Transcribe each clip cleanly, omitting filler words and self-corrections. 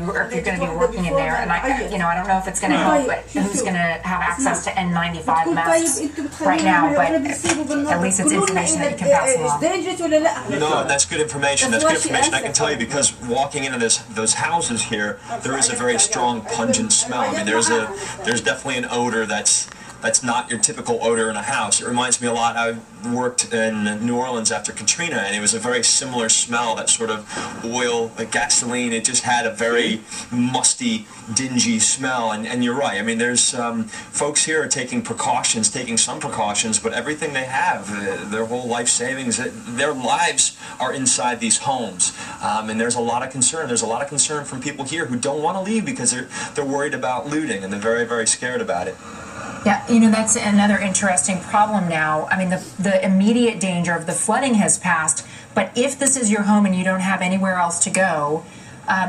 if you're going to be working in there, and I don't know if it's going to help, but who's going to have access to N95 masks right now, but at least it's information that you can pass along. No, that's good information. That's good information. I can tell you, because walking into those houses here, there is a very strong pungent smell. I mean, there's definitely an odor that's not your typical odor in a house. It reminds me a lot. I worked in New Orleans after Katrina, and it was a very similar smell, that sort of oil, like gasoline. It just had a very musty, dingy smell. And you're right. I mean, there's folks here are taking some precautions, but everything they have, their whole life savings, their lives are inside these homes. And there's a lot of concern. There's a lot of concern from people here who don't want to leave because they're worried about looting, and they're very, very scared about it. Yeah, that's another interesting problem now. I mean, the immediate danger of the flooding has passed, but if this is your home and you don't have anywhere else to go,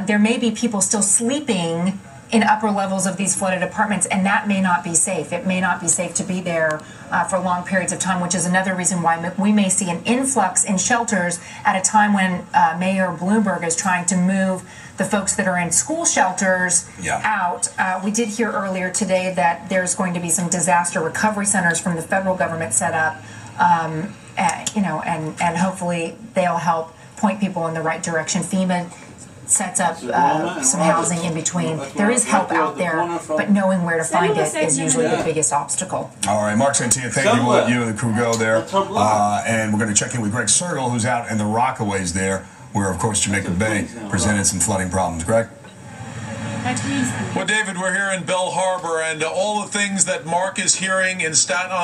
there may be people still sleeping in upper levels of these flooded apartments, and that may not be safe. It may not be safe to be there for long periods of time, which is another reason why we may see an influx in shelters at a time when Mayor Bloomberg is trying to move the folks that are in school shelters out. We did hear earlier today that there's going to be some disaster recovery centers from the federal government set up, and hopefully they'll help point people in the right direction. FEMA sets up some housing in between. There is help out there, but knowing where to find it is usually the biggest obstacle. All right, Mark Santia, thank you. We'll let you and the crew go there. And we're going to check in with Greg Sergel, who's out in the Rockaways there, where, of course, Jamaica Bay presented some flooding problems. Greg? Well, David, we're here in Bell Harbor, and all the things that Mark is hearing on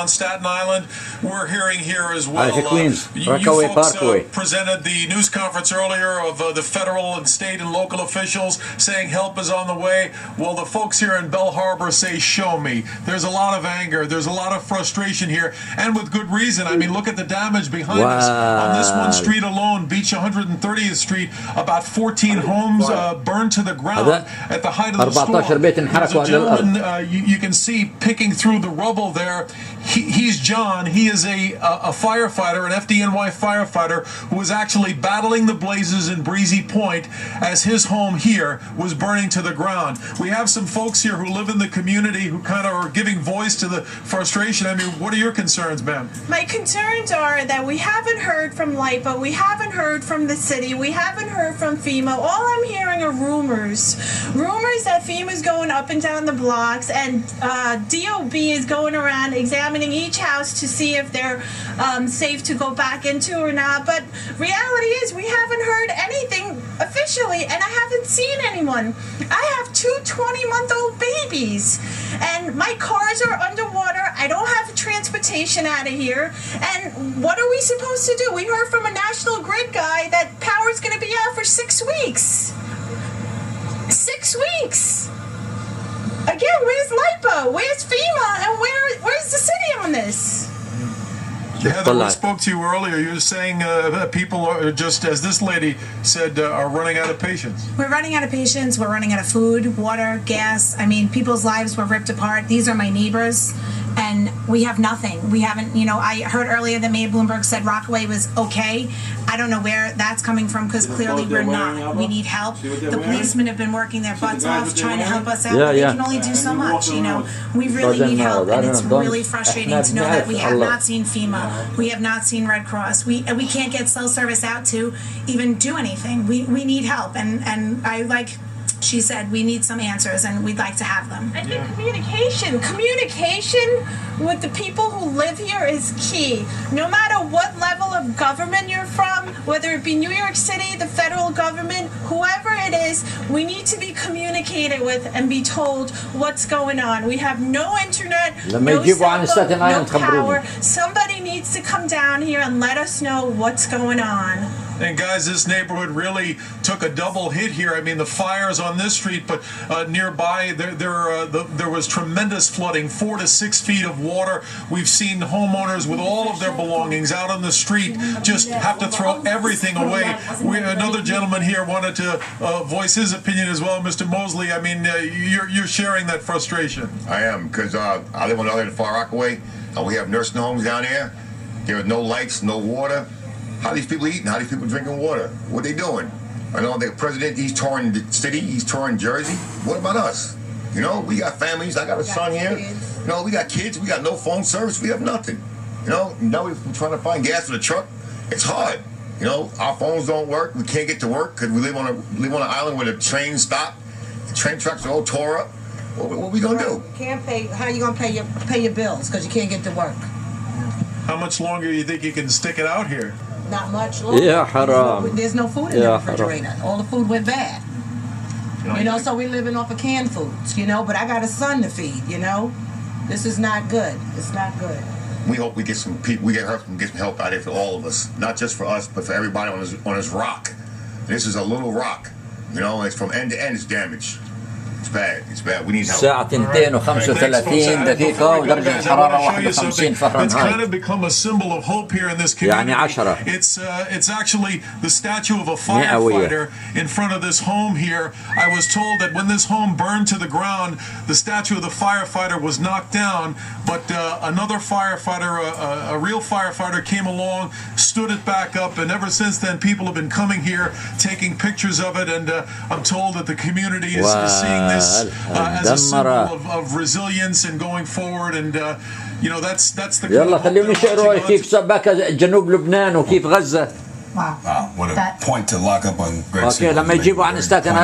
Staten Island, we're hearing here as well. You folks presented the news conference earlier of the federal and state and local officials saying help is on the way. Well, the folks here in Bell Harbor say, show me. There's a lot of anger. There's a lot of frustration here, and with good reason. I mean, look at the damage behind us. On this one street alone, Beach 130th Street, about 14 homes burned to the ground at the height of the storm. There's a gentleman you can see picking through the rubble there. He's John. He is a firefighter, an FDNY firefighter, who was actually battling the blazes in Breezy Point as his home here was burning to the ground. We have some folks here who live in the community who kind of are giving voice to the frustration. I mean, what are your concerns, ma'am? My concerns are that we haven't heard from LIPA, we haven't heard from the city, we haven't heard from FEMA. All I'm hearing are rumors. Rumors that FEMA's going up and down the blocks, and DOB is going around examining each house to see if they're safe to go back into or not. But reality is we haven't heard anything officially, and I haven't seen anyone. I have two 20-month-old babies, and my cars are underwater. I don't have transportation out of here, and what are we supposed to do? We heard from a National Grid guy that power's going to be out for 6 weeks. 6 weeks. Again, where's LIPA? Where's FEMA? And where's the city on this? Heather, we spoke to you earlier. You were saying people are just, as this lady said, are running out of patience. We're running out of patience. We're running out of food, water, gas. I mean, people's lives were ripped apart. These are my neighbors, and we have nothing. We haven't, I heard earlier that Mayor Bloomberg said Rockaway was okay. I don't know where that's coming from, because clearly we're not. We need help. The policemen have been working their butts off trying to help us out. But they can only do so much, We really need help, and it's really frustrating to know that we have not seen FEMA. We have not seen Red Cross. We can't get cell service out to even do anything. We need help, and I like she said we need some answers, and we'd like to have them. I think communication with the people who live here is key. No matter what level of government you're from, whether it be New York City, the federal government, whoever it is, we need to be communicated with and be told what's going on. We have no internet, no cell phone, no power. Somebody needs to come down here and let us know what's going on. And guys, this neighborhood really took a double hit here. I mean, the fires on this street, but nearby there was tremendous flooding, 4 to 6 feet of water. We've seen homeowners with all of their belongings out on the street just have to throw everything away. Another gentleman here wanted to voice his opinion as well, Mr. Mosley. I mean, you're sharing that frustration. I am, because I live on the other end of Far Rockaway. We have nursing homes down there. There are no lights, no water. How are these people eating? How are these people drinking water? What are they doing? I know the president, he's touring the city, he's touring Jersey. What about us? You know, we got families. I got a son here. You know, we got kids. We got no phone service. We have nothing. You know, now we're trying to find gas for the truck. It's hard. You know, our phones don't work. We can't get to work because we live on an island where the trains stop. The train tracks are all tore up. What we gonna do? Can't pay. How you gonna pay your bills because you can't get to work? How much longer do you think you can stick it out here? Not much longer. Yeah, haram. There's no food in the refrigerator. All the food went bad. You know, so we're living off of canned foods. You know, but I got a son to feed. You know, this is not good. It's not good. We hope we get some people. We get some help out here for all of us, not just for us, but for everybody on this rock. This is a little rock. You know, it's from end to end. It's damaged. It's bad. It's bad. We need help. الساعة 2:35 دقيقة ودرجة الحرارة 51 It's فahrenheit. kind of become a symbol of hope here in this community. يعني 10. It's actually the statue of a firefighter in front of this home here. I was told that when this home burned to the ground, the statue of the firefighter was knocked down, but another firefighter, a real firefighter, came along, stood it back up, and ever since then, people have been coming here, taking pictures of it, and I'm told that the community is seeing this as a symbol of resilience and going forward, and you know that's the. يلا خليهم يشعروا كيف سباك جنوب لبنان وكيف غزة. Wow, what a point to lock up on Greg. اوكي لما يجيبوا عن ستاتن